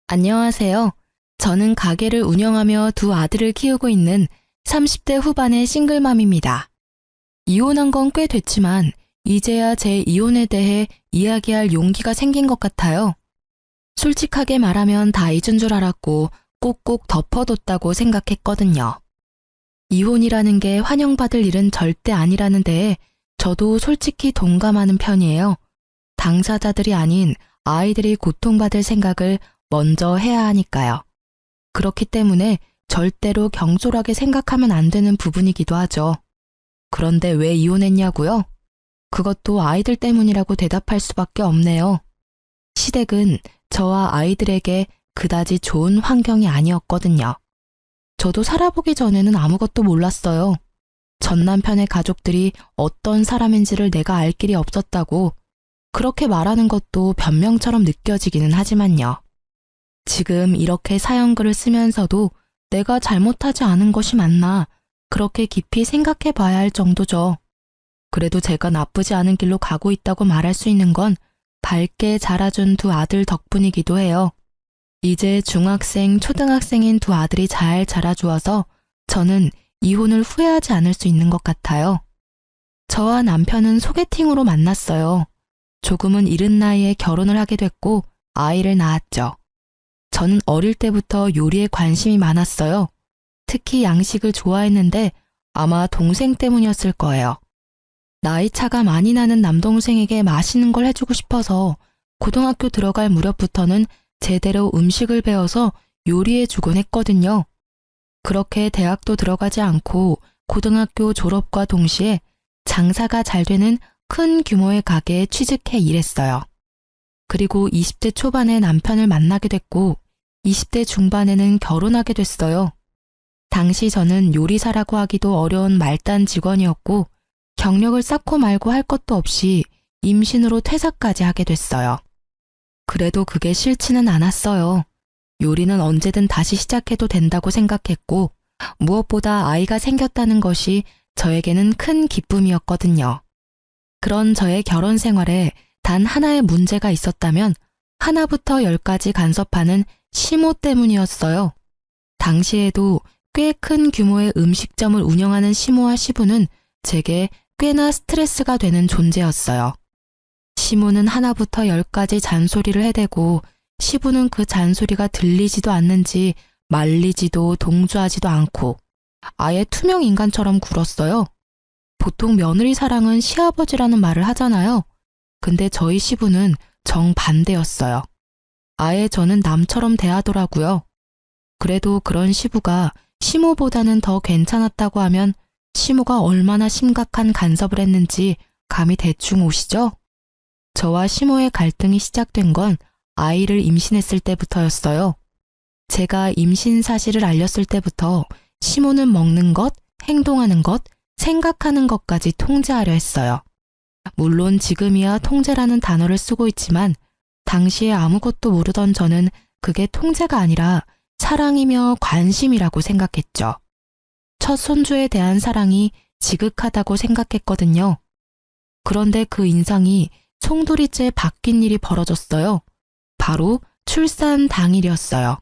안녕하세요. 저는 가게를 운영하며 두 아들을 키우고 있는 30대 후반의 싱글맘입니다. 이혼한 건 꽤 됐지만 이제야 제 이혼에 대해 이야기할 용기가 생긴 것 같아요. 솔직하게 말하면 다 잊은 줄 알았고 꼭꼭 덮어뒀다고 생각했거든요. 이혼이라는 게 환영받을 일은 절대 아니라는 데에 저도 솔직히 동감하는 편이에요. 당사자들이 아닌 아이들이 고통받을 생각을 먼저 해야 하니까요. 그렇기 때문에 절대로 경솔하게 생각하면 안 되는 부분이기도 하죠. 그런데 왜 이혼했냐고요? 그것도 아이들 때문이라고 대답할 수밖에 없네요. 시댁은 저와 아이들에게 그다지 좋은 환경이 아니었거든요. 저도 살아보기 전에는 아무것도 몰랐어요. 전 남편의 가족들이 어떤 사람인지를 내가 알 길이 없었다고 그렇게 말하는 것도 변명처럼 느껴지기는 하지만요. 지금 이렇게 사연글을 쓰면서도 내가 잘못하지 않은 것이 맞나 그렇게 깊이 생각해 봐야 할 정도죠. 그래도 제가 나쁘지 않은 길로 가고 있다고 말할 수 있는 건 밝게 자라준 두 아들 덕분이기도 해요. 이제 중학생, 초등학생인 두 아들이 잘 자라주어서 저는 이혼을 후회하지 않을 수 있는 것 같아요. 저와 남편은 소개팅으로 만났어요. 조금은 이른 나이에 결혼을 하게 됐고 아이를 낳았죠. 저는 어릴 때부터 요리에 관심이 많았어요. 특히 양식을 좋아했는데 아마 동생 때문이었을 거예요. 나이 차가 많이 나는 남동생에게 맛있는 걸 해주고 싶어서 고등학교 들어갈 무렵부터는 제대로 음식을 배워서 요리해주곤 했거든요. 그렇게 대학도 들어가지 않고 고등학교 졸업과 동시에 장사가 잘 되는 큰 규모의 가게에 취직해 일했어요. 그리고 20대 초반에 남편을 만나게 됐고 20대 중반에는 결혼하게 됐어요. 당시 저는 요리사라고 하기도 어려운 말단 직원이었고 경력을 쌓고 말고 할 것도 없이 임신으로 퇴사까지 하게 됐어요. 그래도 그게 싫지는 않았어요. 요리는 언제든 다시 시작해도 된다고 생각했고 무엇보다 아이가 생겼다는 것이 저에게는 큰 기쁨이었거든요. 그런 저의 결혼 생활에 단 하나의 문제가 있었다면 하나부터 10까지 간섭하는 시모 때문이었어요. 당시에도 꽤 큰 규모의 음식점을 운영하는 시모와 시부는 제게 꽤나 스트레스가 되는 존재였어요. 시모는 하나부터 10까지 잔소리를 해대고 시부는 그 잔소리가 들리지도 않는지 말리지도 동조하지도 않고 아예 투명 인간처럼 굴었어요. 보통 며느리 사랑은 시아버지라는 말을 하잖아요. 근데 저희 시부는 정반대였어요. 아예 저는 남처럼 대하더라고요. 그래도 그런 시부가 시모보다는 더 괜찮았다고 하면 시모가 얼마나 심각한 간섭을 했는지 감이 대충 오시죠? 저와 시모의 갈등이 시작된 건 아이를 임신했을 때부터였어요. 제가 임신 사실을 알렸을 때부터 시모는 먹는 것, 행동하는 것, 생각하는 것까지 통제하려 했어요. 물론 지금이야 통제라는 단어를 쓰고 있지만 당시에 아무것도 모르던 저는 그게 통제가 아니라 사랑이며 관심이라고 생각했죠. 첫 손주에 대한 사랑이 지극하다고 생각했거든요. 그런데 그 인상이 송두리째 바뀐 일이 벌어졌어요. 바로 출산 당일이었어요.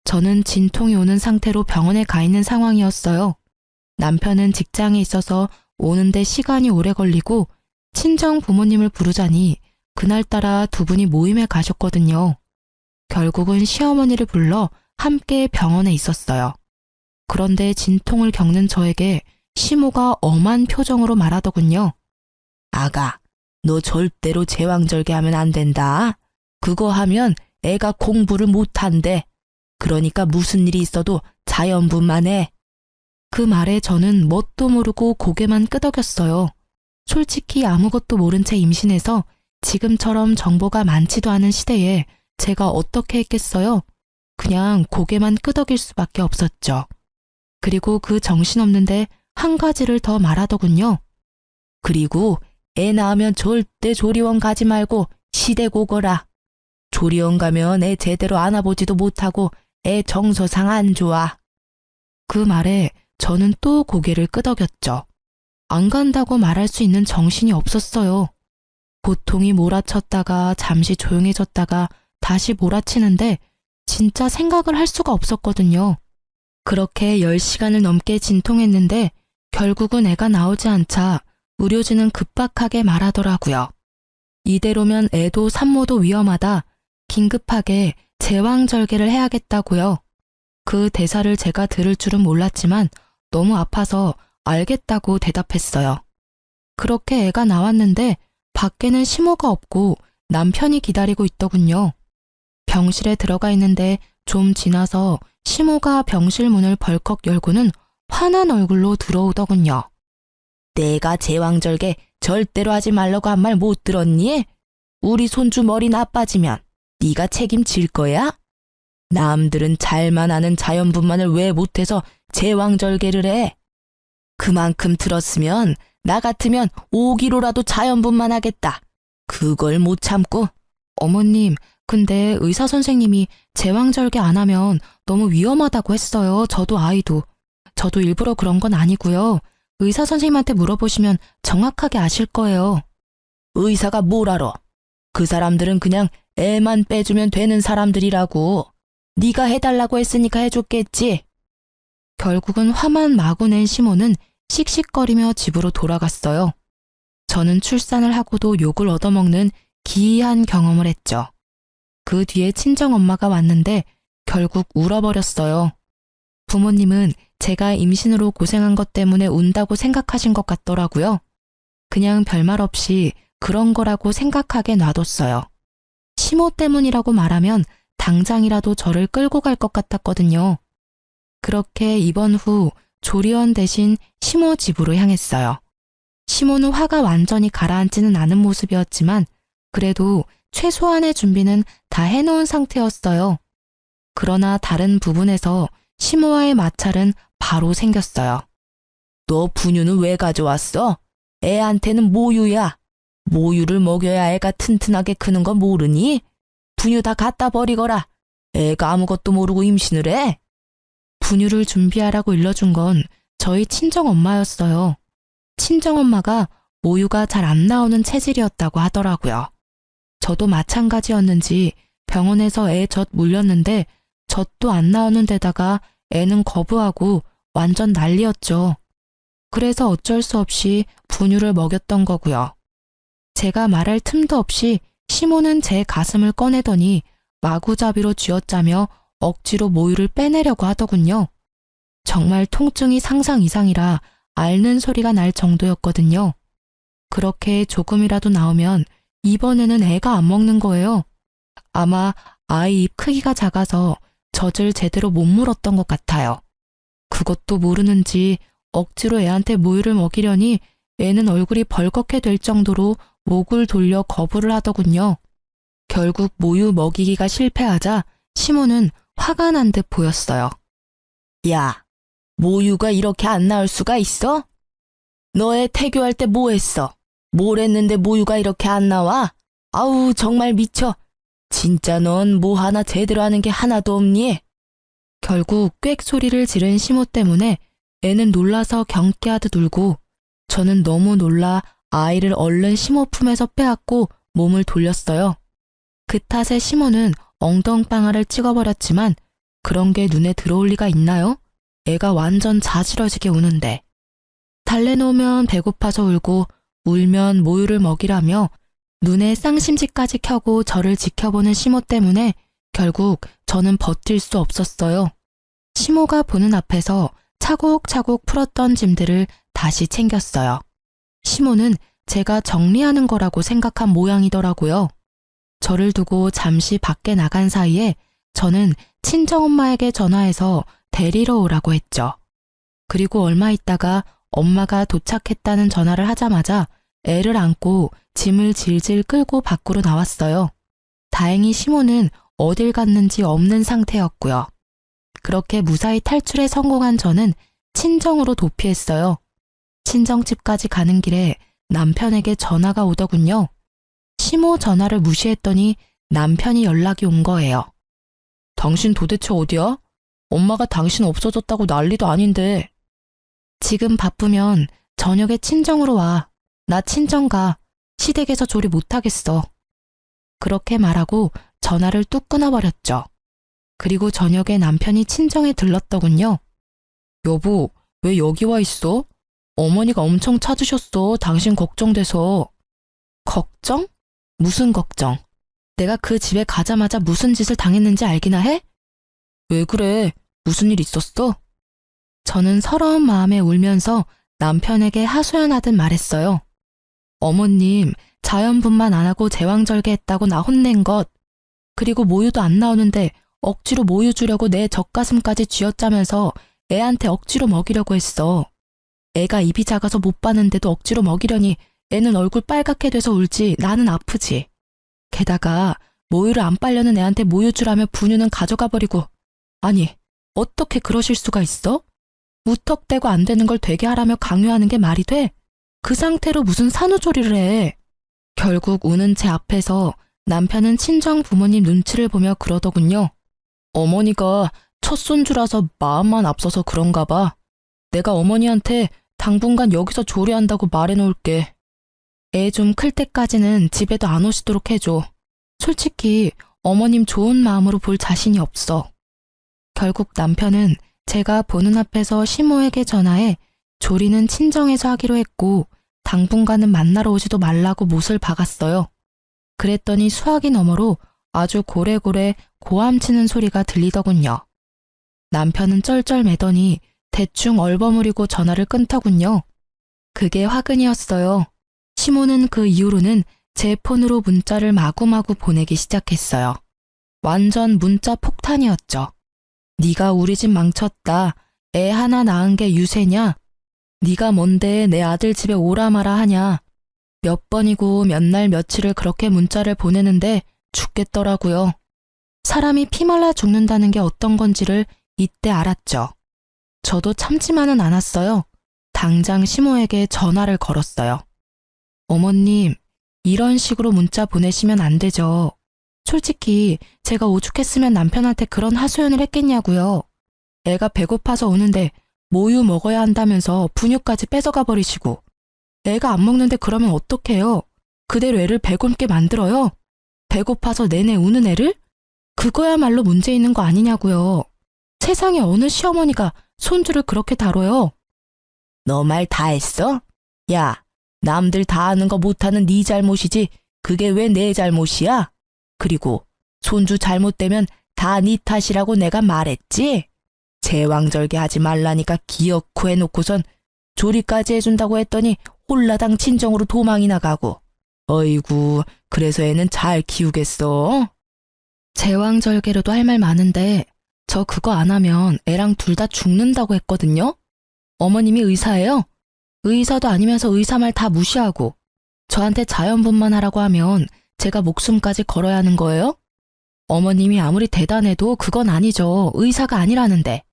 저는 진통이 오는 상태로 병원에 가 있는 상황이었어요. 남편은 직장에 있어서 오는데 시간이 오래 걸리고 친정 부모님을 부르자니 그날따라 두 분이 모임에 가셨거든요. 결국은 시어머니를 불러 함께 병원에 있었어요. 그런데 진통을 겪는 저에게 시모가 엄한 표정으로 말하더군요. 아가, 너 절대로 제왕절개하면 안 된다. 그거 하면 애가 공부를 못한대. 그러니까 무슨 일이 있어도 자연분만 해. 그 말에 저는 뭣도 모르고 고개만 끄덕였어요. 솔직히 아무것도 모른 채 임신해서 지금처럼 정보가 많지도 않은 시대에 제가 어떻게 했겠어요? 그냥 고개만 끄덕일 수밖에 없었죠. 그리고 그 정신없는데 한 가지를 더 말하더군요. 그리고 애 낳으면 절대 조리원 가지 말고 시댁 오거라. 조리원 가면 애 제대로 안아보지도 못하고 애 정서상 안 좋아. 그 말에 저는 또 고개를 끄덕였죠. 안 간다고 말할 수 있는 정신이 없었어요. 고통이 몰아쳤다가 잠시 조용해졌다가 다시 몰아치는데 진짜 생각을 할 수가 없었거든요. 그렇게 10시간을 넘게 진통했는데 결국은 애가 나오지 않자 의료진은 급박하게 말하더라고요. 이대로면 애도 산모도 위험하다. 긴급하게 제왕절개를 해야겠다고요. 그 대사를 제가 들을 줄은 몰랐지만 너무 아파서 알겠다고 대답했어요. 그렇게 애가 나왔는데 밖에는 시모가 없고 남편이 기다리고 있더군요. 병실에 들어가 있는데 좀 지나서 시모가 병실 문을 벌컥 열고는 화난 얼굴로 들어오더군요. 내가 제왕절개 절대로 하지 말라고 한 말 못 들었니? 우리 손주 머리 나빠지면 네가 책임질 거야? 남들은 잘만 하는 자연분만을 왜 못해서 제왕절개를 해? 그만큼 들었으면 나 같으면 5kg라도 자연분만 하겠다. 그걸 못 참고. 어머님, 근데 의사 선생님이 제왕절개 안 하면 너무 위험하다고 했어요. 저도 아이도. 저도 일부러 그런 건 아니고요. 의사 선생님한테 물어보시면 정확하게 아실 거예요. 의사가 뭘 알아? 그 사람들은 그냥 애만 빼주면 되는 사람들이라고. 네가 해달라고 했으니까 해줬겠지. 결국은 화만 마구 낸 시모는 씩씩거리며 집으로 돌아갔어요. 저는 출산을 하고도 욕을 얻어먹는 기이한 경험을 했죠. 그 뒤에 친정엄마가 왔는데 결국 울어버렸어요. 부모님은 제가 임신으로 고생한 것 때문에 운다고 생각하신 것 같더라고요. 그냥 별말 없이 그런 거라고 생각하게 놔뒀어요. 시모 때문이라고 말하면 당장이라도 저를 끌고 갈 것 같았거든요. 그렇게 입원 후 조리원 대신 시모 집으로 향했어요. 시모는 화가 완전히 가라앉지는 않은 모습이었지만 그래도 최소한의 준비는 다 해놓은 상태였어요. 그러나 다른 부분에서 시모와의 마찰은 바로 생겼어요. 너 분유는 왜 가져왔어? 애한테는 모유야. 모유를 먹여야 애가 튼튼하게 크는 거 모르니? 분유 다 갖다 버리거라. 애가 아무것도 모르고 임신을 해? 분유를 준비하라고 일러준 건 저희 친정엄마였어요. 친정엄마가 모유가 잘 안 나오는 체질이었다고 하더라고요. 저도 마찬가지였는지 병원에서 애 젖 물렸는데 젖도 안 나오는 데다가 애는 거부하고 완전 난리였죠. 그래서 어쩔 수 없이 분유를 먹였던 거고요. 제가 말할 틈도 없이 시모는 제 가슴을 꺼내더니 마구잡이로 쥐어짜며 억지로 모유를 빼내려고 하더군요. 정말 통증이 상상 이상이라 앓는 소리가 날 정도였거든요. 그렇게 조금이라도 나오면 이번에는 애가 안 먹는 거예요. 아마 아이 입 크기가 작아서 젖을 제대로 못 물었던 것 같아요. 그것도 모르는지 억지로 애한테 모유를 먹이려니 애는 얼굴이 벌겋게 될 정도로 목을 돌려 거부를 하더군요. 결국 모유 먹이기가 실패하자 시모는 화가 난 듯 보였어요. 야, 모유가 이렇게 안 나올 수가 있어? 너 애 태교할 때 뭐 했어? 뭘 했는데 모유가 이렇게 안 나와? 아우, 정말 미쳐. 진짜 넌 뭐 하나 제대로 하는 게 하나도 없니? 결국 꽥 소리를 지른 시모 때문에 애는 놀라서 경계하듯 울고 저는 너무 놀라 아이를 얼른 시모 품에서 빼앗고 몸을 돌렸어요. 그 탓에 시모는 엉덩방아를 찍어버렸지만 그런 게 눈에 들어올 리가 있나요? 애가 완전 자지러지게 우는데. 달래놓으면 배고파서 울고 울면 모유를 먹이라며 눈에 쌍심지까지 켜고 저를 지켜보는 시모 때문에 결국 저는 버틸 수 없었어요. 시모가 보는 앞에서 차곡차곡 풀었던 짐들을 다시 챙겼어요. 시모는 제가 정리하는 거라고 생각한 모양이더라고요. 저를 두고 잠시 밖에 나간 사이에 저는 친정엄마에게 전화해서 데리러 오라고 했죠. 그리고 얼마 있다가 엄마가 도착했다는 전화를 하자마자 애를 안고 짐을 질질 끌고 밖으로 나왔어요. 다행히 시모는 어딜 갔는지 없는 상태였고요. 그렇게 무사히 탈출에 성공한 저는 친정으로 도피했어요. 친정집까지 가는 길에 남편에게 전화가 오더군요. 시모 전화를 무시했더니 남편이 연락이 온 거예요. 당신 도대체 어디야? 엄마가 당신 없어졌다고 난리도 아닌데. 지금 바쁘면 저녁에 친정으로 와. 나 친정 가. 시댁에서 조리 못하겠어. 그렇게 말하고 전화를 뚝 끊어버렸죠. 그리고 저녁에 남편이 친정에 들렀더군요. 여보, 왜 여기 와 있어? 어머니가 엄청 찾으셨어. 당신 걱정돼서. 걱정? 무슨 걱정? 내가 그 집에 가자마자 무슨 짓을 당했는지 알기나 해? 왜 그래? 무슨 일 있었어? 저는 서러운 마음에 울면서 남편에게 하소연하듯 말했어요. 어머님, 자연분만 안 하고 제왕절개했다고 나 혼낸 것. 그리고 모유도 안 나오는데 억지로 모유 주려고 내 젖가슴까지 쥐어짜면서 애한테 억지로 먹이려고 했어. 애가 입이 작아서 못 봤는데도 억지로 먹이려니 애는 얼굴 빨갛게 돼서 울지 나는 아프지. 게다가 모유를 안 빨려는 애한테 모유 주라며 분유는 가져가 버리고. 아니, 어떻게 그러실 수가 있어? 무턱대고 안 되는 걸 되게 하라며 강요하는 게 말이 돼? 그 상태로 무슨 산후조리를 해? 결국 우는 제 앞에서 남편은 친정 부모님 눈치를 보며 그러더군요. 어머니가 첫 손주라서 마음만 앞서서 그런가 봐. 내가 어머니한테 당분간 여기서 조리한다고 말해놓을게. 애 좀 클 때까지는 집에도 안 오시도록 해줘. 솔직히 어머님 좋은 마음으로 볼 자신이 없어. 결국 남편은 제가 보는 앞에서 시모에게 전화해 조리는 친정에서 하기로 했고 당분간은 만나러 오지도 말라고 못을 박았어요. 그랬더니 수화기 너머로 아주 고래고래 고함치는 소리가 들리더군요. 남편은 쩔쩔매더니 대충 얼버무리고 전화를 끊더군요. 그게 화근이었어요. 시모는 그 이후로는 제 폰으로 문자를 마구마구 보내기 시작했어요. 완전 문자 폭탄이었죠. 네가 우리 집 망쳤다. 애 하나 낳은 게 유세냐? 네가 뭔데 내 아들 집에 오라 마라 하냐? 몇 번이고 몇 날 며칠을 그렇게 문자를 보내는데 죽겠더라고요. 사람이 피말라 죽는다는 게 어떤 건지를 이때 알았죠. 저도 참지만은 않았어요. 당장 시모에게 전화를 걸었어요. 어머님, 이런 식으로 문자 보내시면 안 되죠. 솔직히 제가 오죽했으면 남편한테 그런 하소연을 했겠냐고요. 애가 배고파서 오는데 모유 먹어야 한다면서 분유까지 뺏어가 버리시고. 애가 안 먹는데 그러면 어떡해요? 그대로 애를 배굶게 만들어요? 배고파서 내내 우는 애를? 그거야말로 문제 있는 거 아니냐고요. 세상에 어느 시어머니가 손주를 그렇게 다뤄요? 너 말 다 했어? 야, 남들 다 아는 거 못하는 네 잘못이지 그게 왜 내 잘못이야? 그리고 손주 잘못되면 다 네 탓이라고 내가 말했지? 제왕절개 하지 말라니까 기어코 해놓고선 조리까지 해준다고 했더니 홀라당 친정으로 도망이 나가고. 어이구, 그래서 애는 잘 키우겠어? 제왕절개로도 할 말 많은데 저 그거 안 하면 애랑 둘 다 죽는다고 했거든요? 어머님이 의사예요? 의사도 아니면서 의사 말 다 무시하고 저한테 자연분만 하라고 하면 제가 목숨까지 걸어야 하는 거예요? 어머님이 아무리 대단해도 그건 아니죠. 의사가 아니라는데.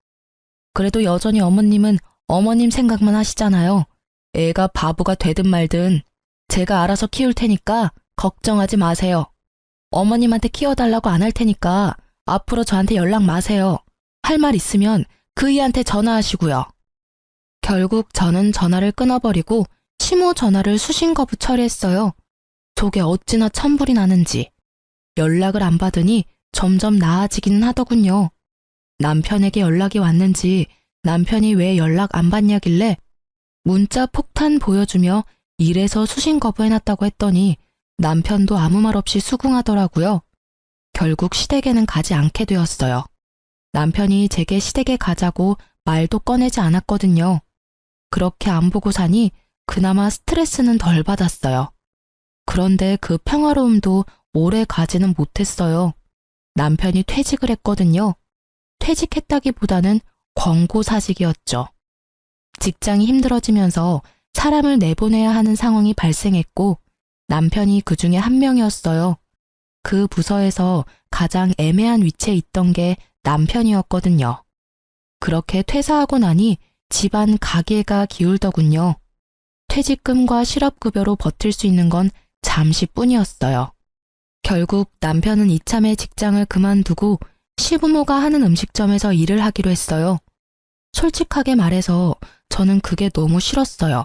그래도 여전히 어머님은 어머님 생각만 하시잖아요. 애가 바보가 되든 말든 제가 알아서 키울 테니까 걱정하지 마세요. 어머님한테 키워달라고 안 할 테니까 앞으로 저한테 연락 마세요. 할 말 있으면 그이한테 전화하시고요. 결국 저는 전화를 끊어버리고 시모 전화를 수신 거부 처리했어요. 속에 어찌나 천불이 나는지. 연락을 안 받으니 점점 나아지기는 하더군요. 남편에게 연락이 왔는지 남편이 왜 연락 안 받냐길래 문자 폭탄 보여주며 이래서 수신 거부해놨다고 했더니 남편도 아무 말 없이 수긍하더라고요. 결국 시댁에는 가지 않게 되었어요. 남편이 제게 시댁에 가자고 말도 꺼내지 않았거든요. 그렇게 안 보고 사니 그나마 스트레스는 덜 받았어요. 그런데 그 평화로움도 오래 가지는 못했어요. 남편이 퇴직을 했거든요. 퇴직했다기보다는 권고사직이었죠. 직장이 힘들어지면서 사람을 내보내야 하는 상황이 발생했고 남편이 그 중에 한 명이었어요. 그 부서에서 가장 애매한 위치에 있던 게 남편이었거든요. 그렇게 퇴사하고 나니 집안 가계가 기울더군요. 퇴직금과 실업급여로 버틸 수 있는 건 잠시뿐이었어요. 결국 남편은 이참에 직장을 그만두고 시부모가 하는 음식점에서 일을 하기로 했어요. 솔직하게 말해서 저는 그게 너무 싫었어요.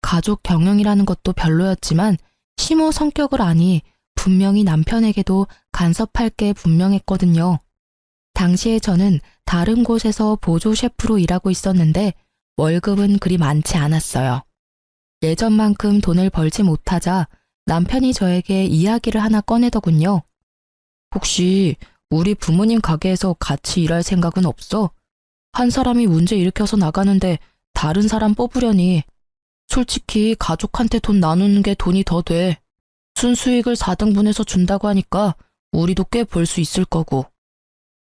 가족 경영이라는 것도 별로였지만 시모 성격을 아니 분명히 남편에게도 간섭할 게 분명했거든요. 당시에 저는 다른 곳에서 보조 셰프로 일하고 있었는데 월급은 그리 많지 않았어요. 예전만큼 돈을 벌지 못하자 남편이 저에게 이야기를 하나 꺼내더군요. 혹시 우리 부모님 가게에서 같이 일할 생각은 없어? 한 사람이 문제 일으켜서 나가는데 다른 사람 뽑으려니. 솔직히 가족한테 돈 나누는 게 돈이 더 돼. 순수익을 4등분해서 준다고 하니까 우리도 꽤 벌 수 있을 거고.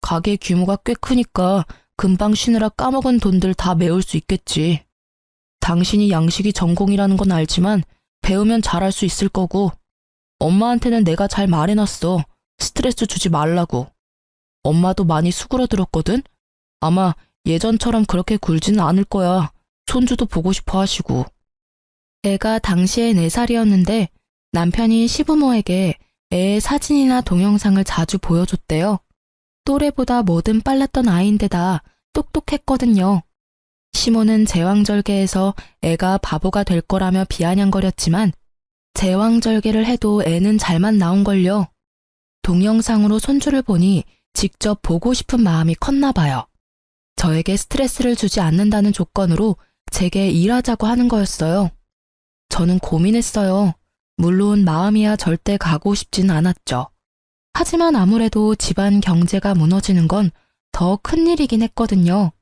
가게 규모가 꽤 크니까 금방 쉬느라 까먹은 돈들 다 메울 수 있겠지. 당신이 양식이 전공이라는 건 알지만 배우면 잘할 수 있을 거고. 엄마한테는 내가 잘 말해놨어. 스트레스 주지 말라고. 엄마도 많이 수그러들었거든? 아마 예전처럼 그렇게 굴지는 않을 거야. 손주도 보고 싶어 하시고. 애가 당시에 4살이었는데 남편이 시부모에게 애의 사진이나 동영상을 자주 보여줬대요. 또래보다 뭐든 빨랐던 아이인데다 똑똑했거든요. 시모는 제왕절개에서 애가 바보가 될 거라며 비아냥거렸지만 제왕절개를 해도 애는 잘만 나온걸요. 동영상으로 손주를 보니 직접 보고 싶은 마음이 컸나 봐요. 저에게 스트레스를 주지 않는다는 조건으로 제게 일하자고 하는 거였어요. 저는 고민했어요. 물론 마음이야 절대 가고 싶진 않았죠. 하지만 아무래도 집안 경제가 무너지는 건 더 큰일이긴 했거든요.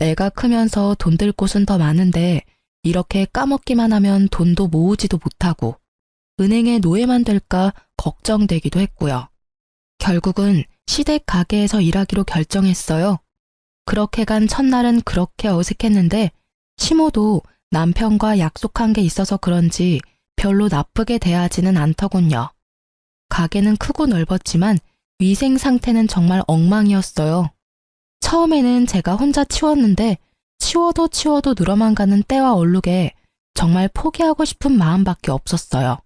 애가 크면서 돈 들 곳은 더 많은데 이렇게 까먹기만 하면 돈도 모으지도 못하고 은행의 노예만 될까 걱정되기도 했고요. 결국은 시댁 가게에서 일하기로 결정했어요. 그렇게 간 첫날은 그렇게 어색했는데 시모도 남편과 약속한 게 있어서 그런지 별로 나쁘게 대하지는 않더군요. 가게는 크고 넓었지만 위생 상태는 정말 엉망이었어요. 처음에는 제가 혼자 치웠는데 치워도 늘어만 가는 때와 얼룩에 정말 포기하고 싶은 마음밖에 없었어요.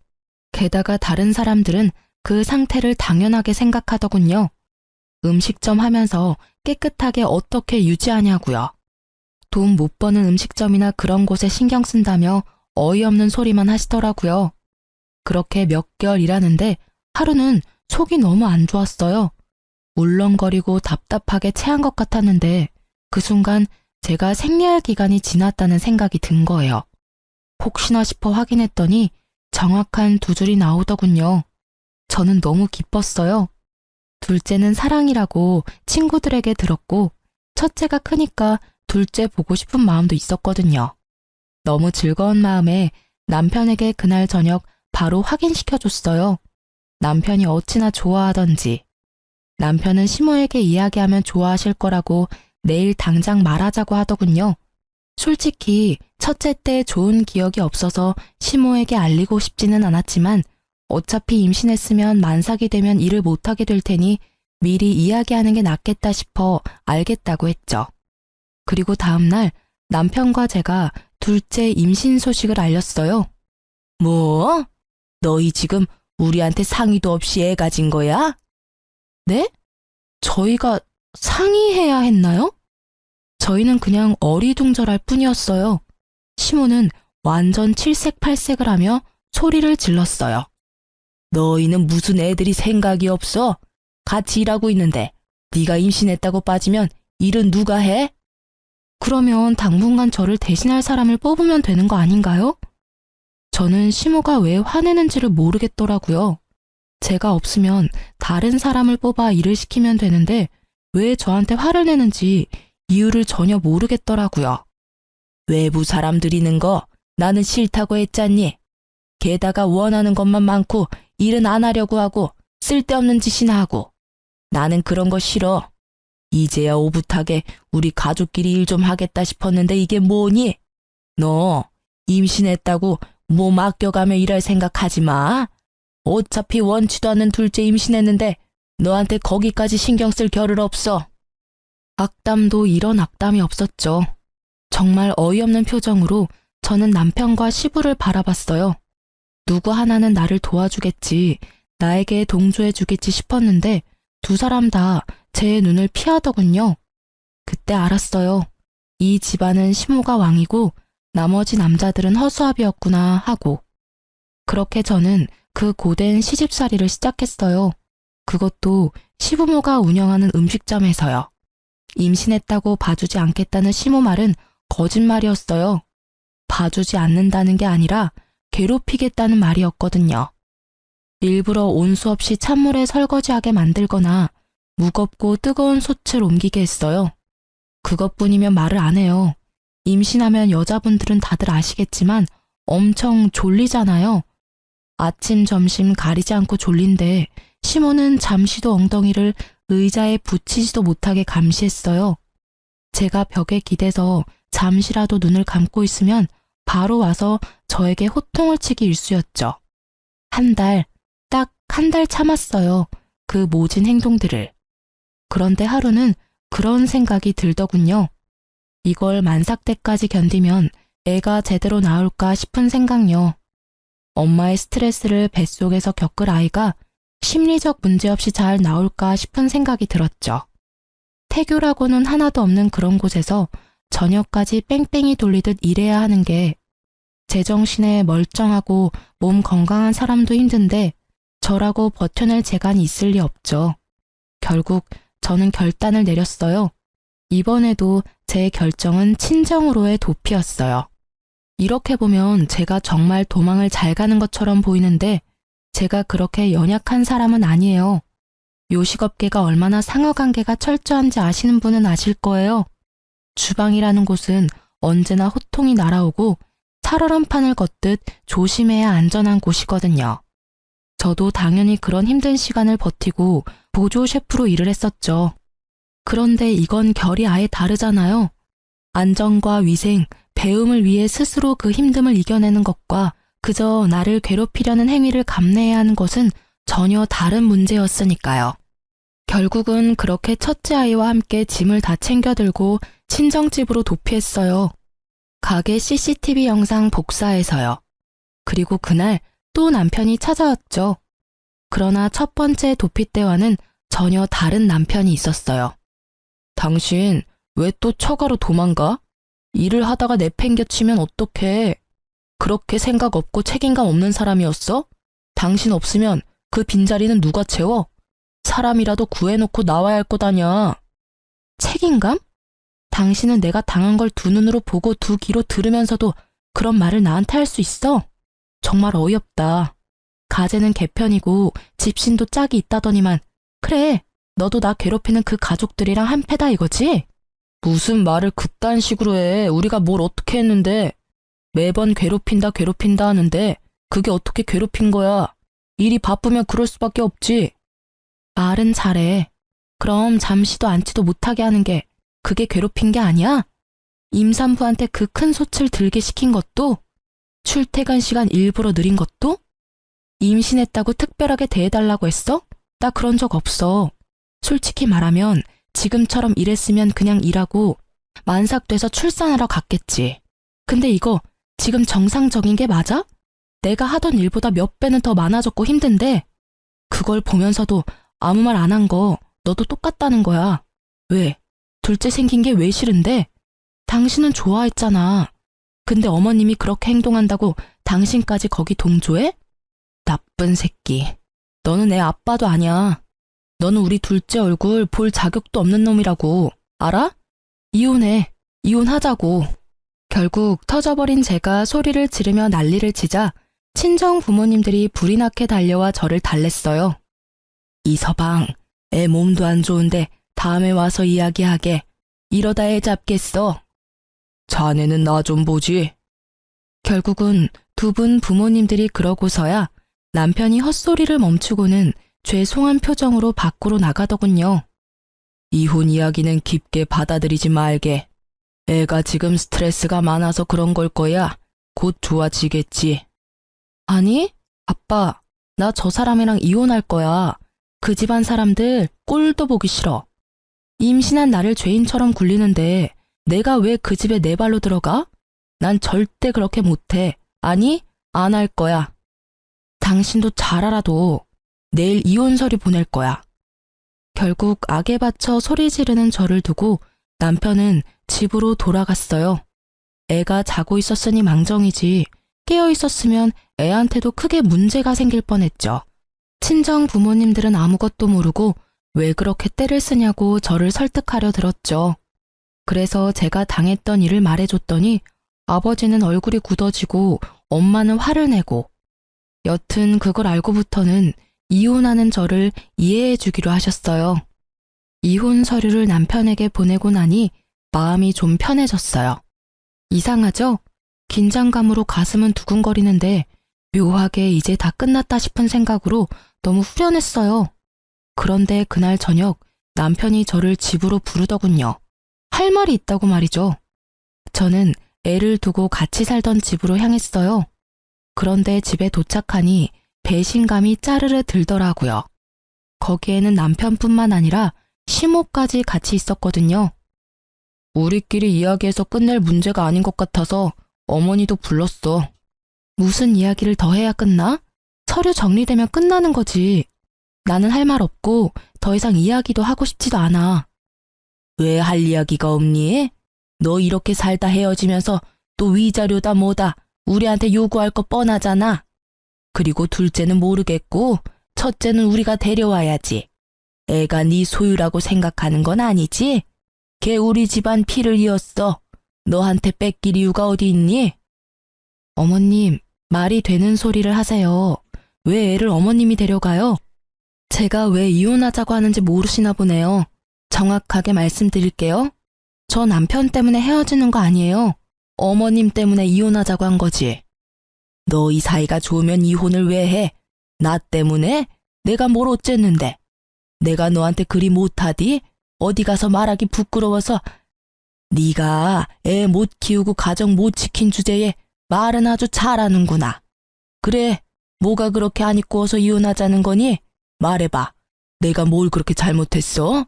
게다가 다른 사람들은 그 상태를 당연하게 생각하더군요. 음식점 하면서 깨끗하게 어떻게 유지하냐고요. 돈 못 버는 음식점이나 그런 곳에 신경 쓴다며 어이없는 소리만 하시더라고요. 그렇게 몇 개월 일하는데 하루는 속이 너무 안 좋았어요. 울렁거리고 답답하게 체한 것 같았는데 그 순간 제가 생리할 기간이 지났다는 생각이 든 거예요. 혹시나 싶어 확인했더니 정확한 2줄이 나오더군요. 저는 너무 기뻤어요. 둘째는 사랑이라고 친구들에게 들었고 첫째가 크니까 둘째 보고 싶은 마음도 있었거든요. 너무 즐거운 마음에 남편에게 그날 저녁 바로 확인시켜줬어요. 남편이 어찌나 좋아하던지. 남편은 시모에게 이야기하면 좋아하실 거라고 내일 당장 말하자고 하더군요. 솔직히 첫째 때 좋은 기억이 없어서 시모에게 알리고 싶지는 않았지만 어차피 임신했으면 만삭이 되면 일을 못하게 될 테니 미리 이야기하는 게 낫겠다 싶어 알겠다고 했죠. 그리고 다음날 남편과 제가 둘째 임신 소식을 알렸어요. 뭐? 너희 지금 우리한테 상의도 없이 애 가진 거야? 네? 저희가 상의해야 했나요? 저희는 그냥 어리둥절할 뿐이었어요. 시모는 완전 칠색팔색을 하며 소리를 질렀어요. 너희는 무슨 애들이 생각이 없어? 같이 일하고 있는데 네가 임신했다고 빠지면 일은 누가 해? 그러면 당분간 저를 대신할 사람을 뽑으면 되는 거 아닌가요? 저는 시모가 왜 화내는지를 모르겠더라고요. 제가 없으면 다른 사람을 뽑아 일을 시키면 되는데 왜 저한테 화를 내는지 이유를 전혀 모르겠더라고요. 외부 사람 들이는 거 나는 싫다고 했잖니. 게다가 원하는 것만 많고 일은 안 하려고 하고 쓸데없는 짓이나 하고. 나는 그런 거 싫어. 이제야 오붓하게 우리 가족끼리 일 좀 하겠다 싶었는데 이게 뭐니? 너 임신했다고 뭐 맡겨가며 일할 생각하지 마. 어차피 원치도 않는 둘째 임신했는데 너한테 거기까지 신경 쓸 겨를 없어. 악담도 이런 악담이 없었죠. 정말 어이없는 표정으로 저는 남편과 시부를 바라봤어요. 누구 하나는 나를 도와주겠지, 나에게 동조해주겠지 싶었는데 두 사람 다 제 눈을 피하더군요. 그때 알았어요. 이 집안은 시모가 왕이고 나머지 남자들은 허수아비였구나 하고. 그렇게 저는 그 고된 시집살이를 시작했어요. 그것도 시부모가 운영하는 음식점에서요. 임신했다고 봐주지 않겠다는 시모 말은 거짓말이었어요. 봐주지 않는다는 게 아니라 괴롭히겠다는 말이었거든요. 일부러 온수 없이 찬물에 설거지하게 만들거나 무겁고 뜨거운 솥을 옮기게 했어요. 그것뿐이면 말을 안 해요. 임신하면 여자분들은 다들 아시겠지만 엄청 졸리잖아요. 아침, 점심 가리지 않고 졸린데 시모는 잠시도 엉덩이를 의자에 붙이지도 못하게 감시했어요. 제가 벽에 기대서 잠시라도 눈을 감고 있으면 바로 와서 저에게 호통을 치기 일쑤였죠. 딱 한 달 참았어요. 그 모진 행동들을. 그런데 하루는 그런 생각이 들더군요. 이걸 만삭 때까지 견디면 애가 제대로 나올까 싶은 생각요. 엄마의 스트레스를 뱃속에서 겪을 아이가 심리적 문제 없이 잘 나올까 싶은 생각이 들었죠. 태교라고는 하나도 없는 그런 곳에서 저녁까지 뺑뺑이 돌리듯 일해야 하는 게 제정신에 멀쩡하고 몸 건강한 사람도 힘든데 저라고 버텨낼 재간이 있을 리 없죠. 결국 저는 결단을 내렸어요. 이번에도 제 결정은 친정으로의 도피였어요. 이렇게 보면 제가 정말 도망을 잘 가는 것처럼 보이는데 제가 그렇게 연약한 사람은 아니에요. 요식업계가 얼마나 상하관계가 철저한지 아시는 분은 아실 거예요. 주방이라는 곳은 언제나 호통이 날아오고 살얼음판을 걷듯 조심해야 안전한 곳이거든요. 저도 당연히 그런 힘든 시간을 버티고 보조 셰프로 일을 했었죠. 그런데 이건 결이 아예 다르잖아요. 안전과 위생, 배움을 위해 스스로 그 힘듦을 이겨내는 것과 그저 나를 괴롭히려는 행위를 감내해야 하는 것은 전혀 다른 문제였으니까요. 결국은 그렇게 첫째 아이와 함께 짐을 다 챙겨들고 친정집으로 도피했어요. 가게 CCTV 영상 복사해서요. 그리고 그날 또 남편이 찾아왔죠. 그러나 첫 번째 도피 때와는 전혀 다른 남편이 있었어요. 당신 왜 또 처가로 도망가? 일을 하다가 내팽겨치면 어떡해? 그렇게 생각 없고 책임감 없는 사람이었어? 당신 없으면 그 빈자리는 누가 채워? 사람이라도 구해놓고 나와야 할 것 아냐. 책임감? 당신은 내가 당한 걸 두 눈으로 보고 두 귀로 들으면서도 그런 말을 나한테 할 수 있어? 정말 어이없다. 가재는 개편이고 집신도 짝이 있다더니만 그래, 너도 나 괴롭히는 그 가족들이랑 한패다 이거지? 무슨 말을 그딴 식으로 해. 우리가 뭘 어떻게 했는데. 매번 괴롭힌다 하는데 그게 어떻게 괴롭힌 거야. 일이 바쁘면 그럴 수밖에 없지. 말은 잘해. 그럼 잠시도 앉지도 못하게 하는 게 그게 괴롭힌 게 아니야? 임산부한테 그 큰 솥을 들게 시킨 것도? 출퇴근 시간 일부러 느린 것도? 임신했다고 특별하게 대해달라고 했어? 나 그런 적 없어. 솔직히 말하면 지금처럼 일했으면 그냥 일하고 만삭돼서 출산하러 갔겠지. 근데 이거 지금 정상적인 게 맞아? 내가 하던 일보다 몇 배는 더 많아졌고 힘든데 그걸 보면서도 아무 말 안 한 거 너도 똑같다는 거야. 왜? 둘째 생긴 게 왜 싫은데? 당신은 좋아했잖아. 근데 어머님이 그렇게 행동한다고 당신까지 거기 동조해? 나쁜 새끼. 너는 애 아빠도 아니야. 너는 우리 둘째 얼굴 볼 자격도 없는 놈이라고. 알아? 이혼해. 이혼하자고. 결국 터져버린 제가 소리를 지르며 난리를 치자 친정 부모님들이 불이 나게 달려와 저를 달랬어요. 이서방, 애 몸도 안 좋은데 다음에 와서 이야기하게. 이러다 애 잡겠어. 자네는 나 좀 보지. 결국은 두 분 부모님들이 그러고서야 남편이 헛소리를 멈추고는 죄송한 표정으로 밖으로 나가더군요. 이혼 이야기는 깊게 받아들이지 말게. 애가 지금 스트레스가 많아서 그런 걸 거야. 곧 좋아지겠지. 아니, 아빠, 나 저 사람이랑 이혼할 거야. 그 집안 사람들 꼴도 보기 싫어. 임신한 나를 죄인처럼 굴리는데 내가 왜 그 집에 내 발로 들어가? 난 절대 그렇게 못해. 아니, 안 할 거야. 당신도 잘 알아도 내일 이혼서류 보낼 거야. 결국 악에 받쳐 소리 지르는 저를 두고 남편은 집으로 돌아갔어요. 애가 자고 있었으니 망정이지 깨어 있었으면 애한테도 크게 문제가 생길 뻔했죠. 친정 부모님들은 아무것도 모르고 왜 그렇게 떼를 쓰냐고 저를 설득하려 들었죠. 그래서 제가 당했던 일을 말해줬더니 아버지는 얼굴이 굳어지고 엄마는 화를 내고, 여튼 그걸 알고부터는 이혼하는 저를 이해해 주기로 하셨어요. 이혼 서류를 남편에게 보내고 나니 마음이 좀 편해졌어요. 이상하죠? 긴장감으로 가슴은 두근거리는데 묘하게 이제 다 끝났다 싶은 생각으로 너무 후련했어요. 그런데 그날 저녁 남편이 저를 집으로 부르더군요. 할 말이 있다고 말이죠. 저는 애를 두고 같이 살던 집으로 향했어요. 그런데 집에 도착하니 배신감이 짜르르 들더라고요. 거기에는 남편뿐만 아니라 시모까지 같이 있었거든요. 우리끼리 이야기해서 끝낼 문제가 아닌 것 같아서 어머니도 불렀어. 무슨 이야기를 더 해야 끝나? 서류 정리되면 끝나는 거지. 나는 할 말 없고 더 이상 이야기도 하고 싶지도 않아. 왜 할 이야기가 없니? 너 이렇게 살다 헤어지면서 또 위자료다 뭐다 우리한테 요구할 거 뻔하잖아. 그리고 둘째는 모르겠고 첫째는 우리가 데려와야지. 애가 네 소유라고 생각하는 건 아니지? 걔 우리 집안 피를 이었어. 너한테 뺏길 이유가 어디 있니? 어머님, 말이 되는 소리를 하세요. 왜 애를 어머님이 데려가요? 제가 왜 이혼하자고 하는지 모르시나 보네요. 정확하게 말씀드릴게요. 저 남편 때문에 헤어지는 거 아니에요. 어머님 때문에 이혼하자고 한 거지. 너 이 사이가 좋으면 이혼을 왜 해? 나 때문에? 내가 뭘 어쨌는데? 내가 너한테 그리 못하디? 어디 가서 말하기 부끄러워서. 네가 애 못 키우고 가정 못 지킨 주제에 말은 아주 잘하는구나. 그래, 뭐가 그렇게 안 이꼬워서 이혼하자는 거니? 말해봐. 내가 뭘 그렇게 잘못했어?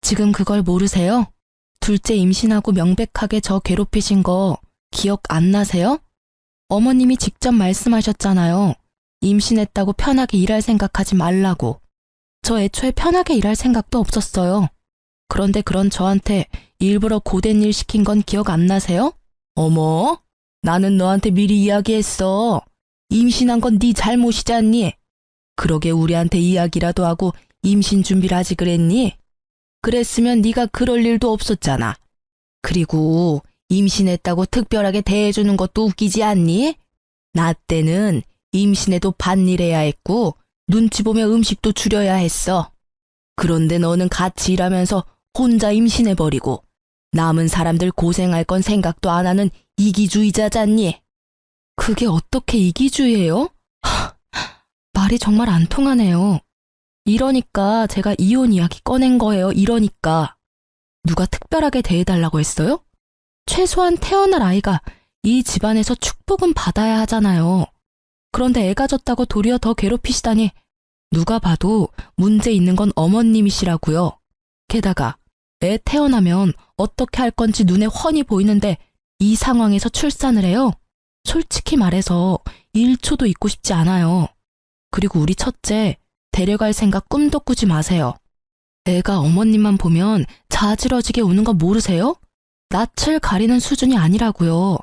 지금 그걸 모르세요? 둘째 임신하고 명백하게 저 괴롭히신 거 기억 안 나세요? 어머님이 직접 말씀하셨잖아요. 임신했다고 편하게 일할 생각하지 말라고. 저 애초에 편하게 일할 생각도 없었어요. 그런데 그런 저한테 일부러 고된 일 시킨 건 기억 안 나세요? 어머, 나는 너한테 미리 이야기했어. 임신한 건 네 잘못이지 않니? 그러게 우리한테 이야기라도 하고 임신 준비를 하지 그랬니? 그랬으면 네가 그럴 일도 없었잖아. 그리고 임신했다고 특별하게 대해주는 것도 웃기지 않니? 나 때는 임신해도 밭일해야 했고 눈치 보며 음식도 줄여야 했어. 그런데 너는 같이 일하면서 혼자 임신해버리고 남은 사람들 고생할 건 생각도 안 하는 이기주의자잖니? 그게 어떻게 이기주의예요? 말이 정말 안 통하네요. 이러니까 제가 이혼 이야기 꺼낸 거예요. 이러니까. 누가 특별하게 대해달라고 했어요? 최소한 태어날 아이가 이 집안에서 축복은 받아야 하잖아요. 그런데 애가 졌다고 도리어 더 괴롭히시다니 누가 봐도 문제 있는 건 어머님이시라고요. 게다가 애 태어나면 어떻게 할 건지 눈에 훤히 보이는데 이 상황에서 출산을 해요? 솔직히 말해서 1초도 있고 싶지 않아요. 그리고 우리 첫째 데려갈 생각 꿈도 꾸지 마세요. 애가 어머님만 보면 자지러지게 우는 거 모르세요? 낯을 가리는 수준이 아니라고요.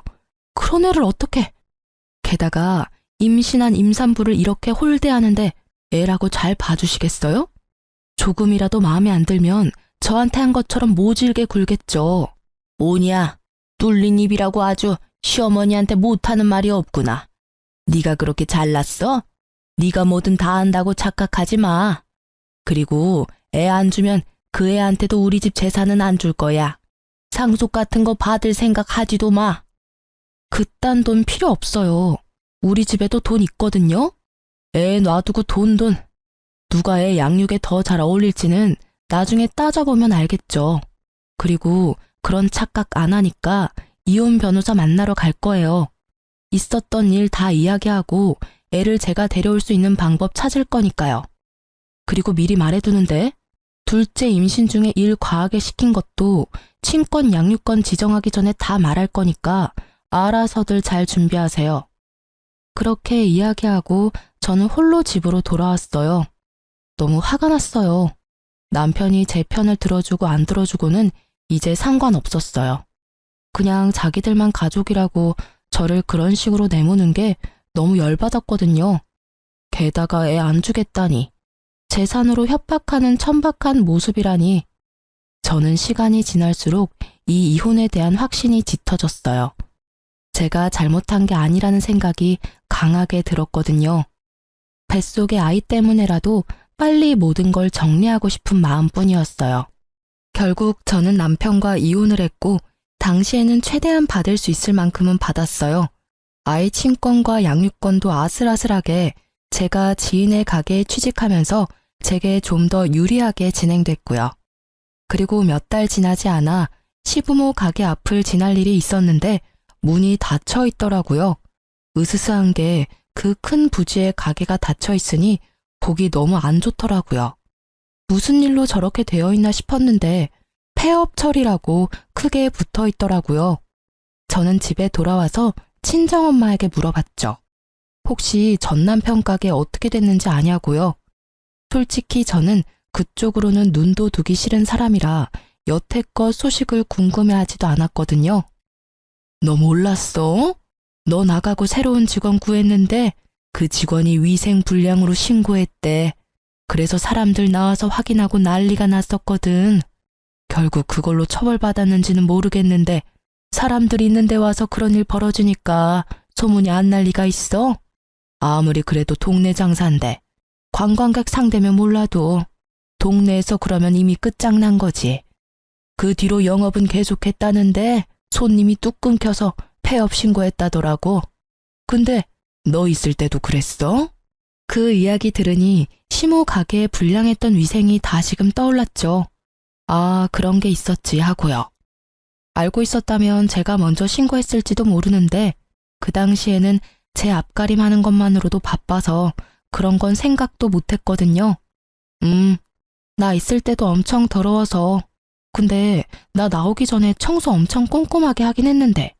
그런 애를 어떻게... 게다가 임신한 임산부를 이렇게 홀대하는데 애라고 잘 봐주시겠어요? 조금이라도 마음에 안 들면 저한테 한 것처럼 모질게 굴겠죠. 뭐냐, 뚫린 입이라고 아주 시어머니한테 못하는 말이 없구나. 네가 그렇게 잘났어? 네가 뭐든 다 안다고 착각하지 마. 그리고 애 안 주면 그 애한테도 우리 집 재산은 안 줄 거야. 상속 같은 거 받을 생각 하지도 마. 그딴 돈 필요 없어요. 우리 집에도 돈 있거든요. 애 놔두고 돈. 누가 애 양육에 더 잘 어울릴지는 나중에 따져보면 알겠죠. 그리고 그런 착각 안 하니까 이혼 변호사 만나러 갈 거예요. 있었던 일 다 이야기하고 애를 제가 데려올 수 있는 방법 찾을 거니까요. 그리고 미리 말해두는데 둘째 임신 중에 일 과하게 시킨 것도 친권 양육권 지정하기 전에 다 말할 거니까 알아서들 잘 준비하세요. 그렇게 이야기하고 저는 홀로 집으로 돌아왔어요. 너무 화가 났어요. 남편이 제 편을 들어주고 안 들어주고는 이제 상관없었어요. 그냥 자기들만 가족이라고 저를 그런 식으로 내모는 게 너무 열받았거든요. 게다가 애 안 주겠다니. 재산으로 협박하는 천박한 모습이라니. 저는 시간이 지날수록 이 이혼에 대한 확신이 짙어졌어요. 제가 잘못한 게 아니라는 생각이 강하게 들었거든요. 뱃속의 아이 때문에라도 빨리 모든 걸 정리하고 싶은 마음뿐이었어요. 결국 저는 남편과 이혼을 했고 당시에는 최대한 받을 수 있을 만큼은 받았어요. 아이 친권과 양육권도 아슬아슬하게 제가 지인의 가게에 취직하면서 제게 좀 더 유리하게 진행됐고요. 그리고 몇 달 지나지 않아 시부모 가게 앞을 지날 일이 있었는데 문이 닫혀 있더라고요. 으스스한 게 그 큰 부지에 가게가 닫혀 있으니 보기 너무 안 좋더라고요. 무슨 일로 저렇게 되어 있나 싶었는데 폐업 처리라고 크게 붙어 있더라고요. 저는 집에 돌아와서 친정엄마에게 물어봤죠. 혹시 전 남편 가게 어떻게 됐는지 아냐고요. 솔직히 저는 그쪽으로는 눈도 두기 싫은 사람이라 여태껏 소식을 궁금해하지도 않았거든요. 너 몰랐어? 너 나가고 새로운 직원 구했는데 그 직원이 위생불량으로 신고했대. 그래서 사람들 나와서 확인하고 난리가 났었거든. 결국 그걸로 처벌받았는지는 모르겠는데 사람들이 있는데 와서 그런 일 벌어지니까 소문이 안 날 리가 있어? 아무리 그래도 동네 장사인데 관광객 상대면 몰라도 동네에서 그러면 이미 끝장난 거지. 그 뒤로 영업은 계속했다는데 손님이 뚝 끊겨서 폐업 신고했다더라고. 근데 너 있을 때도 그랬어? 그 이야기 들으니 시모 가게에 불량했던 위생이 다시금 떠올랐죠. 아, 그런 게 있었지 하고요. 알고 있었다면 제가 먼저 신고했을지도 모르는데 그 당시에는 제 앞가림하는 것만으로도 바빠서 그런 건 생각도 못했거든요. 나 있을 때도 엄청 더러워서. 근데 나 나오기 전에 청소 엄청 꼼꼼하게 하긴 했는데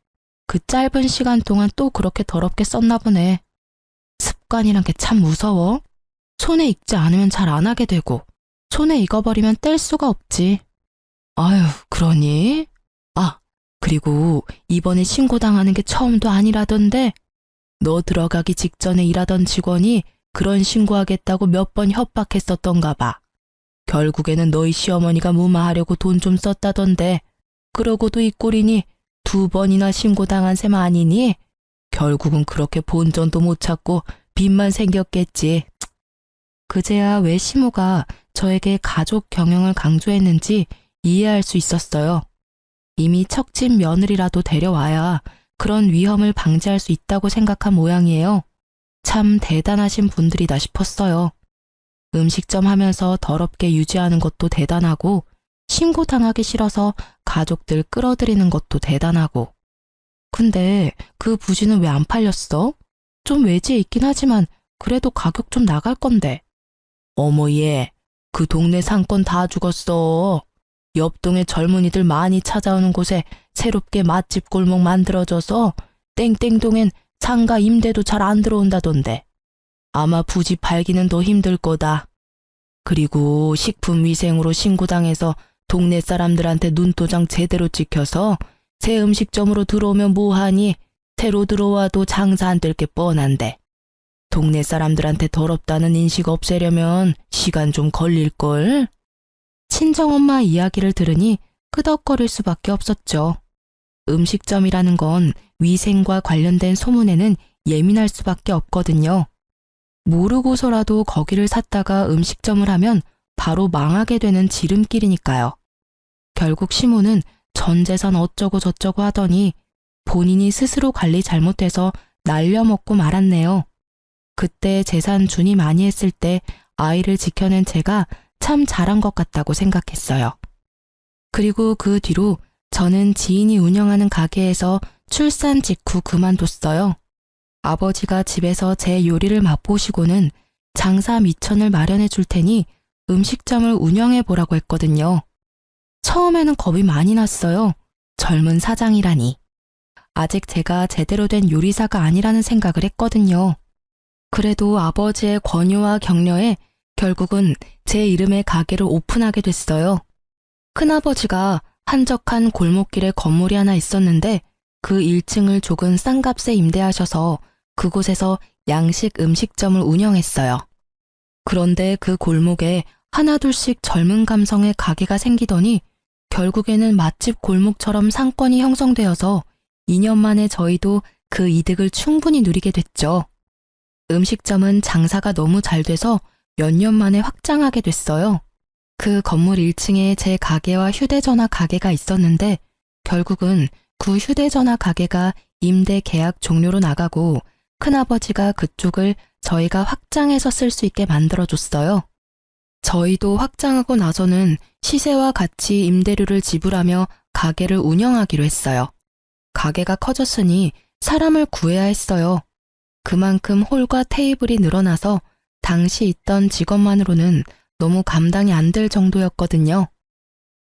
그 짧은 시간 동안 또 그렇게 더럽게 썼나 보네. 습관이란 게 참 무서워. 손에 익지 않으면 잘 안 하게 되고 손에 익어버리면 뗄 수가 없지. 아유, 그러니? 아, 그리고 이번에 신고당하는 게 처음도 아니라던데 너 들어가기 직전에 일하던 직원이 그런 신고하겠다고 몇 번 협박했었던가 봐. 결국에는 너희 시어머니가 무마하려고 돈 좀 썼다던데 그러고도 이 꼴이니 2번이나 신고당한 셈 아니니? 결국은 그렇게 본전도 못 찾고 빚만 생겼겠지. 그제야 왜 시모가 저에게 가족 경영을 강조했는지 이해할 수 있었어요. 이미 척집 며느리라도 데려와야 그런 위험을 방지할 수 있다고 생각한 모양이에요. 참 대단하신 분들이다 싶었어요. 음식점 하면서 더럽게 유지하는 것도 대단하고 신고당하기 싫어서 가족들 끌어들이는 것도 대단하고. 근데 그 부지는 왜 안 팔렸어? 좀 외지에 있긴 하지만 그래도 가격 좀 나갈 건데. 어머 얘, 그 동네 상권 다 죽었어. 옆동에 젊은이들 많이 찾아오는 곳에 새롭게 맛집 골목 만들어져서 땡땡동엔 상가 임대도 잘 안 들어온다던데. 아마 부지 팔기는 더 힘들 거다. 그리고 식품위생으로 신고당해서 동네 사람들한테 눈도장 제대로 찍혀서 새 음식점으로 들어오면 뭐하니? 새로 들어와도 장사 안 될 게 뻔한데. 동네 사람들한테 더럽다는 인식 없애려면 시간 좀 걸릴걸? 친정엄마 이야기를 들으니 끄덕거릴 수밖에 없었죠. 음식점이라는 건 위생과 관련된 소문에는 예민할 수밖에 없거든요. 모르고서라도 거기를 샀다가 음식점을 하면 바로 망하게 되는 지름길이니까요. 결국 시모는 전 재산 어쩌고 저쩌고 하더니 본인이 스스로 관리 잘못해서 날려먹고 말았네요. 그때 재산 준이 많이 했을 때 아이를 지켜낸 제가 참 잘한 것 같다고 생각했어요. 그리고 그 뒤로 저는 지인이 운영하는 가게에서 출산 직후 그만뒀어요. 아버지가 집에서 제 요리를 맛보시고는 장사 미천을 마련해 줄 테니 음식점을 운영해 보라고 했거든요. 처음에는 겁이 많이 났어요. 젊은 사장이라니. 아직 제가 제대로 된 요리사가 아니라는 생각을 했거든요. 그래도 아버지의 권유와 격려에 결국은 제 이름의 가게를 오픈하게 됐어요. 큰아버지가 한적한 골목길에 건물이 하나 있었는데 그 1층을 조금 싼 값에 임대하셔서 그곳에서 양식 음식점을 운영했어요. 그런데 그 골목에 하나둘씩 젊은 감성의 가게가 생기더니 결국에는 맛집 골목처럼 상권이 형성되어서 2년 만에 저희도 그 이득을 충분히 누리게 됐죠. 음식점은 장사가 너무 잘 돼서 몇 년 만에 확장하게 됐어요. 그 건물 1층에 제 가게와 휴대전화 가게가 있었는데 결국은 그 휴대전화 가게가 임대 계약 종료로 나가고 큰아버지가 그쪽을 저희가 확장해서 쓸 수 있게 만들어줬어요. 저희도 확장하고 나서는 시세와 같이 임대료를 지불하며 가게를 운영하기로 했어요. 가게가 커졌으니 사람을 구해야 했어요. 그만큼 홀과 테이블이 늘어나서 당시 있던 직원만으로는 너무 감당이 안 될 정도였거든요.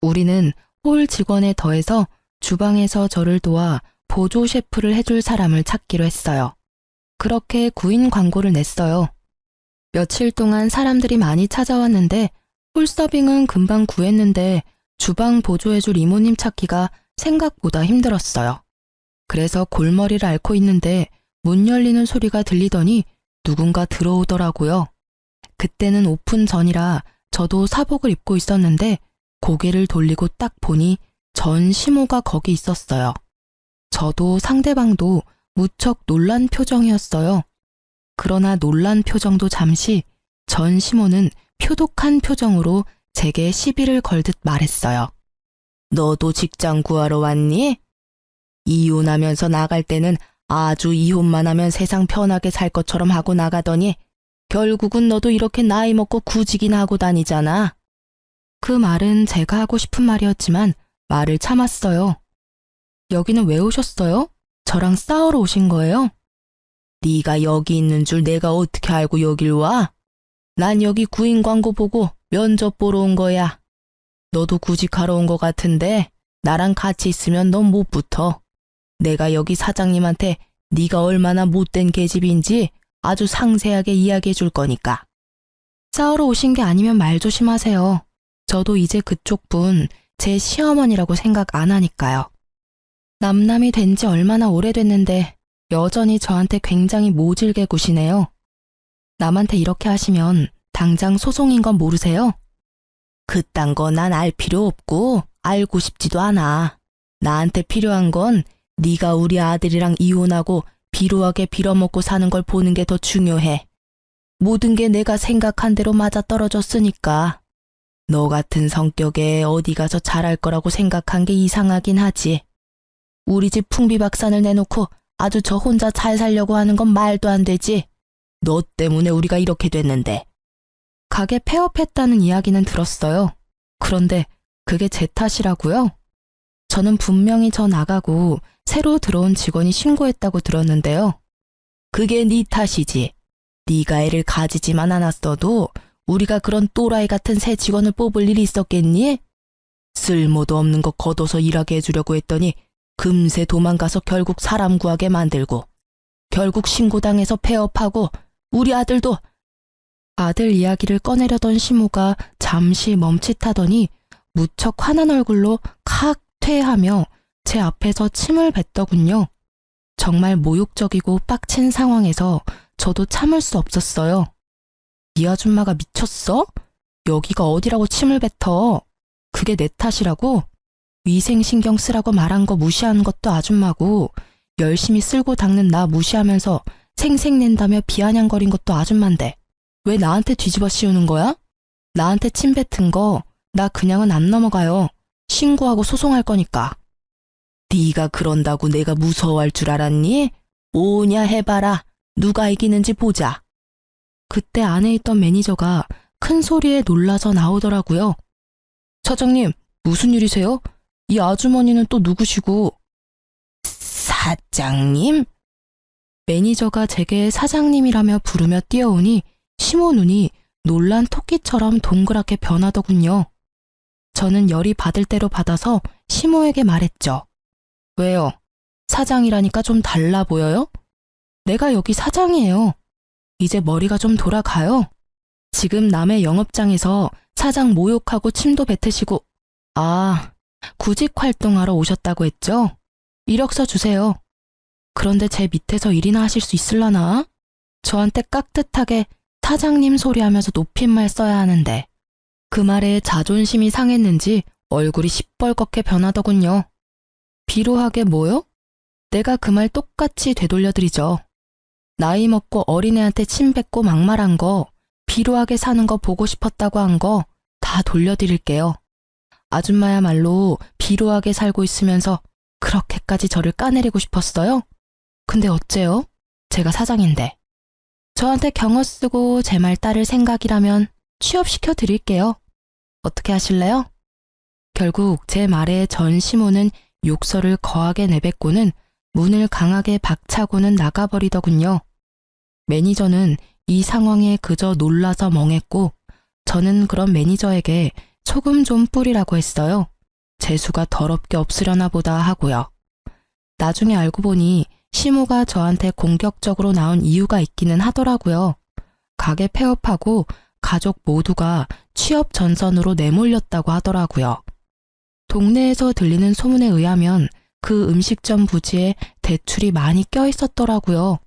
우리는 홀 직원에 더해서 주방에서 저를 도와 보조 셰프를 해줄 사람을 찾기로 했어요. 그렇게 구인 광고를 냈어요. 며칠 동안 사람들이 많이 찾아왔는데 홀서빙은 금방 구했는데 주방 보조해줄 이모님 찾기가 생각보다 힘들었어요. 그래서 골머리를 앓고 있는데 문 열리는 소리가 들리더니 누군가 들어오더라고요. 그때는 오픈 전이라 저도 사복을 입고 있었는데 고개를 돌리고 딱 보니 전 시모가 거기 있었어요. 저도 상대방도 무척 놀란 표정이었어요. 그러나 놀란 표정도 잠시 전 시모는 표독한 표정으로 제게 시비를 걸듯 말했어요. 너도 직장 구하러 왔니? 이혼하면서 나갈 때는 아주 이혼만 하면 세상 편하게 살 것처럼 하고 나가더니 결국은 너도 이렇게 나이 먹고 구직이나 하고 다니잖아. 그 말은 제가 하고 싶은 말이었지만 말을 참았어요. 여기는 왜 오셨어요? 저랑 싸우러 오신 거예요? 네가 여기 있는 줄 내가 어떻게 알고 여길 와? 난 여기 구인 광고 보고 면접 보러 온 거야. 너도 구직하러 온 거 같은데 나랑 같이 있으면 넌 못 붙어. 내가 여기 사장님한테 네가 얼마나 못된 계집인지 아주 상세하게 이야기해 줄 거니까. 싸우러 오신 게 아니면 말 조심하세요. 저도 이제 그쪽 분 제 시어머니라고 생각 안 하니까요. 남남이 된 지 얼마나 오래됐는데 여전히 저한테 굉장히 모질게 구시네요. 남한테 이렇게 하시면 당장 소송인 건 모르세요? 그딴 거 난 알 필요 없고 알고 싶지도 않아. 나한테 필요한 건 네가 우리 아들이랑 이혼하고 비루하게 빌어먹고 사는 걸 보는 게 더 중요해. 모든 게 내가 생각한 대로 맞아떨어졌으니까. 너 같은 성격에 어디 가서 잘할 거라고 생각한 게 이상하긴 하지. 우리 집 풍비박산을 내놓고 아주 저 혼자 잘 살려고 하는 건 말도 안 되지. 너 때문에 우리가 이렇게 됐는데. 가게 폐업했다는 이야기는 들었어요. 그런데 그게 제 탓이라고요? 저는 분명히 저 나가고 새로 들어온 직원이 신고했다고 들었는데요. 그게 네 탓이지. 네가 애를 가지지만 않았어도 우리가 그런 또라이 같은 새 직원을 뽑을 일이 있었겠니? 쓸모도 없는 거 걷어서 일하게 해주려고 했더니 금세 도망가서 결국 사람 구하게 만들고 결국 신고당해서 폐업하고 우리 아들도. 아들 이야기를 꺼내려던 시모가 잠시 멈칫하더니 무척 화난 얼굴로 칵 퇴하며 제 앞에서 침을 뱉더군요. 정말 모욕적이고 빡친 상황에서 저도 참을 수 없었어요. 이 아줌마가 미쳤어? 여기가 어디라고 침을 뱉어? 그게 내 탓이라고? 위생신경 쓰라고 말한 거 무시하는 것도 아줌마고 열심히 쓸고 닦는 나 무시하면서 생색낸다며 비아냥거린 것도 아줌마인데 왜 나한테 뒤집어 씌우는 거야? 나한테 침 뱉은 거 나 그냥은 안 넘어가요. 신고하고 소송할 거니까. 네가 그런다고 내가 무서워할 줄 알았니? 오냐 해봐라. 누가 이기는지 보자. 그때 안에 있던 매니저가 큰 소리에 놀라서 나오더라고요. 사장님, 무슨 일이세요? 이 아주머니는 또 누구시고? 사장님? 매니저가 제게 사장님이라며 부르며 뛰어오니 시모 눈이 놀란 토끼처럼 동그랗게 변하더군요. 저는 열이 받을 대로 받아서 시모에게 말했죠. 왜요? 사장이라니까 좀 달라 보여요? 내가 여기 사장이에요. 이제 머리가 좀 돌아가요. 지금 남의 영업장에서 사장 모욕하고 침도 뱉으시고. 구직 활동하러 오셨다고 했죠? 이력서 주세요. 그런데 제 밑에서 일이나 하실 수 있을라나? 저한테 깍듯하게 사장님 소리하면서 높임말 써야 하는데 그 말에 자존심이 상했는지 얼굴이 시뻘겋게 변하더군요. 비루하게 뭐요? 내가 그 말 똑같이 되돌려드리죠. 나이 먹고 어린애한테 침 뱉고 막말한 거, 비루하게 사는 거 보고 싶었다고 한 거 다 돌려드릴게요. 아줌마야말로 비루하게 살고 있으면서 그렇게까지 저를 까내리고 싶었어요? 근데 어째요? 제가 사장인데. 저한테 경어 쓰고 제 말 따를 생각이라면 취업시켜 드릴게요. 어떻게 하실래요? 결국 제 말에 전 시모는 욕설을 거하게 내뱉고는 문을 강하게 박차고는 나가버리더군요. 매니저는 이 상황에 그저 놀라서 멍했고 저는 그런 매니저에게 소금 좀 뿌리라고 했어요. 재수가 더럽게 없으려나 보다 하고요. 나중에 알고 보니 시모가 저한테 공격적으로 나온 이유가 있기는 하더라고요. 가게 폐업하고 가족 모두가 취업 전선으로 내몰렸다고 하더라고요. 동네에서 들리는 소문에 의하면 그 음식점 부지에 대출이 많이 껴있었더라고요.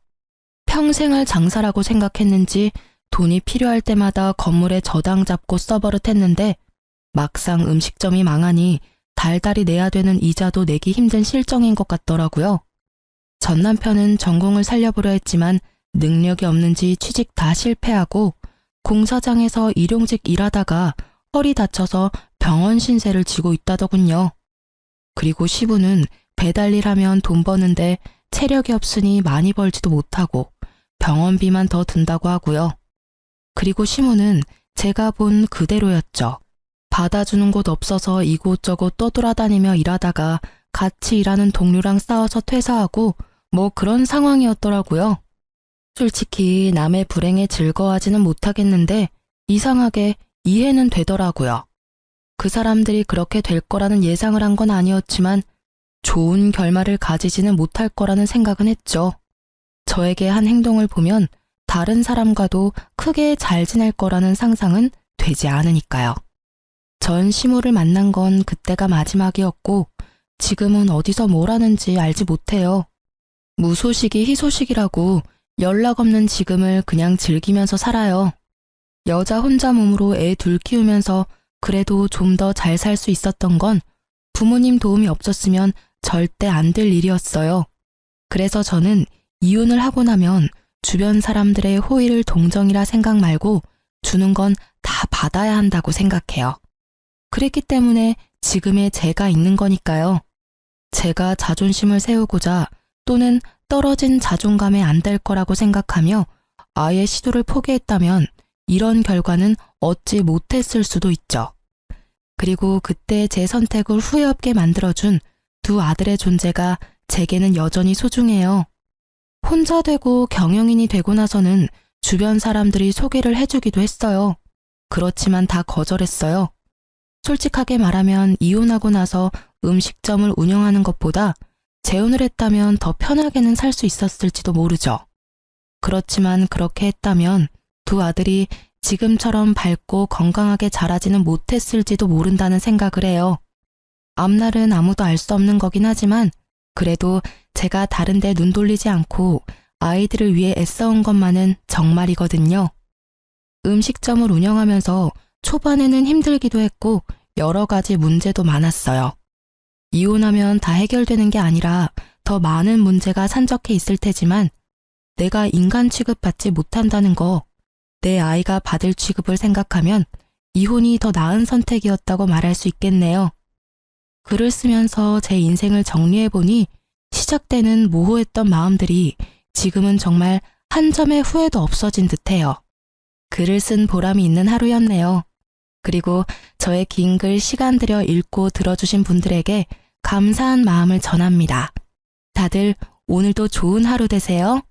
평생 할 장사라고 생각했는지 돈이 필요할 때마다 건물에 저당 잡고 써버릇했는데 막상 음식점이 망하니 달달이 내야 되는 이자도 내기 힘든 실정인 것 같더라고요. 전 남편은 전공을 살려보려 했지만 능력이 없는지 취직 다 실패하고 공사장에서 일용직 일하다가 허리 다쳐서 병원 신세를 지고 있다더군요. 그리고 시부는 배달일 하면 돈 버는데 체력이 없으니 많이 벌지도 못하고 병원비만 더 든다고 하고요. 그리고 시모는 제가 본 그대로였죠. 받아주는 곳 없어서 이곳저곳 떠돌아다니며 일하다가 같이 일하는 동료랑 싸워서 퇴사하고 뭐 그런 상황이었더라고요. 솔직히 남의 불행에 즐거워하지는 못하겠는데 이상하게 이해는 되더라고요. 그 사람들이 그렇게 될 거라는 예상을 한 건 아니었지만 좋은 결말을 가지지는 못할 거라는 생각은 했죠. 저에게 한 행동을 보면 다른 사람과도 크게 잘 지낼 거라는 상상은 되지 않으니까요. 전 시모를 만난 건 그때가 마지막이었고 지금은 어디서 뭘 하는지 알지 못해요. 무소식이 희소식이라고 연락 없는 지금을 그냥 즐기면서 살아요. 여자 혼자 몸으로 애 둘 키우면서 그래도 좀 더 잘 살 수 있었던 건 부모님 도움이 없었으면 절대 안 될 일이었어요. 그래서 저는 이혼을 하고 나면 주변 사람들의 호의를 동정이라 생각 말고 주는 건 다 받아야 한다고 생각해요. 그랬기 때문에 지금의 제가 있는 거니까요. 제가 자존심을 세우고자 또는 떨어진 자존감에 안 될 거라고 생각하며 아예 시도를 포기했다면 이런 결과는 얻지 못했을 수도 있죠. 그리고 그때 제 선택을 후회 없게 만들어준 두 아들의 존재가 제게는 여전히 소중해요. 혼자 되고 경영인이 되고 나서는 주변 사람들이 소개를 해주기도 했어요. 그렇지만 다 거절했어요. 솔직하게 말하면 이혼하고 나서 음식점을 운영하는 것보다 재혼을 했다면 더 편하게는 살 수 있었을지도 모르죠. 그렇지만 그렇게 했다면 두 아들이 지금처럼 밝고 건강하게 자라지는 못했을지도 모른다는 생각을 해요. 앞날은 아무도 알 수 없는 거긴 하지만 그래도 제가 다른 데 눈 돌리지 않고 아이들을 위해 애써온 것만은 정말이거든요. 음식점을 운영하면서 초반에는 힘들기도 했고 여러 가지 문제도 많았어요. 이혼하면 다 해결되는 게 아니라 더 많은 문제가 산적해 있을 테지만 내가 인간 취급받지 못한다는 거, 내 아이가 받을 취급을 생각하면 이혼이 더 나은 선택이었다고 말할 수 있겠네요. 글을 쓰면서 제 인생을 정리해보니 시작되는 모호했던 마음들이 지금은 정말 한 점의 후회도 없어진 듯해요. 글을 쓴 보람이 있는 하루였네요. 그리고 저의 긴 글 시간 들여 읽고 들어주신 분들에게 감사한 마음을 전합니다. 다들 오늘도 좋은 하루 되세요.